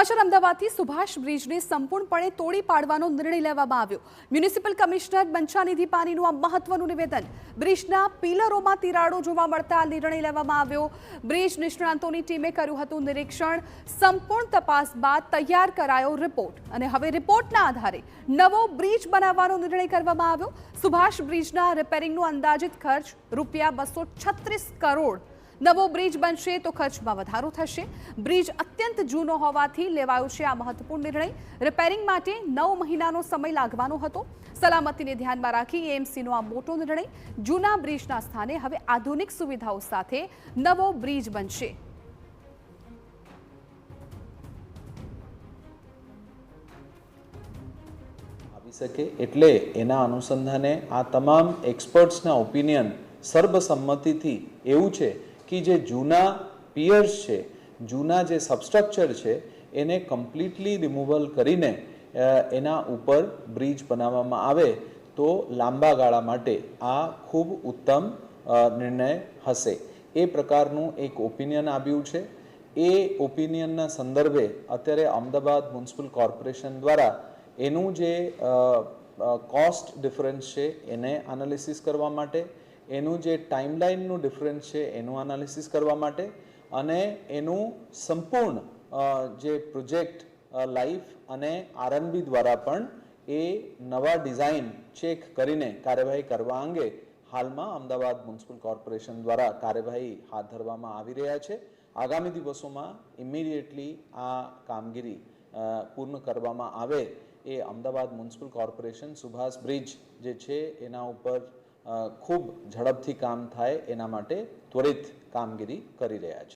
સમાચાર અમદાવાદથી સુભાષ બ્રિજને સંપૂર્ણપણે તોડી પાડવાનો નિર્ણય લેવામાં આવ્યો। મ્યુનિસિપલ કમિશનર બંછાનિધિ પાનીનું આ મહત્વનું નિવેદન। બ્રિજના પિલરોમાં તિરાડો જોવા મળતા આ નિર્ણય લેવામાં આવ્યો। બ્રિજ નિષ્ણાંતોની ટીમે કર્યું હતું નિરીક્ષણ। સંપૂર્ણ તપાસ બાદ તૈયાર કરાયો રિપોર્ટ અને હવે રિપોર્ટના આધારે નવો બ્રિજ બનાવવાનો નિર્ણય કરવામાં આવ્યો। સુભાષ બ્રિજના રિપેરિંગનો અંદાજિત ખર્ચ ₹236 કરોડ। નવો બ્રિજ બનશે તો ખર્ચમાં વધારો થશે। બ્રિજ અત્યંત જૂનો હોવાથી લેવાયો છે આ મહત્વપૂર્ણ નિર્ણય। રિપેરિંગ માટે 9 મહિનાનો સમય લાગવાનો હતો। સલામતીને ધ્યાનમાં રાખી એએમસીનો આ મોટો નિર્ણય। જૂના બ્રિજના સ્થાને હવે આધુનિક સુવિધાઓ સાથે નવો બ્રિજ બનશે। આવી શકે એટલે એના અનુસંધાને આ તમામ એક્સપર્ટ્સના ઓપિનિયન સર્વસંમતિથી એવું છે कि जे जूना पियर्स है, जूना जे सबस्ट्रक्चर है एने कम्प्लीटली रिमूवल करीने एना ऊपर ब्रिज बनाववामां आवे तो लांबा गाळा माटे आ खूब उत्तम निर्णय हशे। ए प्रकारनुं एक ओपिनियन आव्युं छे। ए ओपिनियनना संदर्भे अत्यारे अमदावाद म्युनिसिपल कॉर्पोरेशन द्वारा एनुं जे कॉस्ट डिफरन्स है एने एनालिसिस करवा माटे, एनु जे टाइमलाइनનું ડિફરન્સ છે એનું એનાલિસિસ કરવા માટે અને એનું સંપૂર્ણ જે પ્રોજેક્ટ લાઈફ અને આરએનબી દ્વારા પણ એ નવા ડિઝાઇન ચેક કરીને કાર્યવાહી કરવા અંગે હાલમાં અમદાવાદ મ્યુનિસિપલ કોર્પોરેશન દ્વારા કાર્યવાહી હાથ ધરવામાં આવી રહ્યા છે। આગામી દિવસોમાં ઇમિડિયેટલી આ કામગીરી પૂર્ણ કરવામાં આવે એ Ahmedabad municipal corporation Subhash bridge જે છે એના ઉપર खूब झड़पथी काम थाय एना माटे त्वरित कामगीरी करी रह्या छे।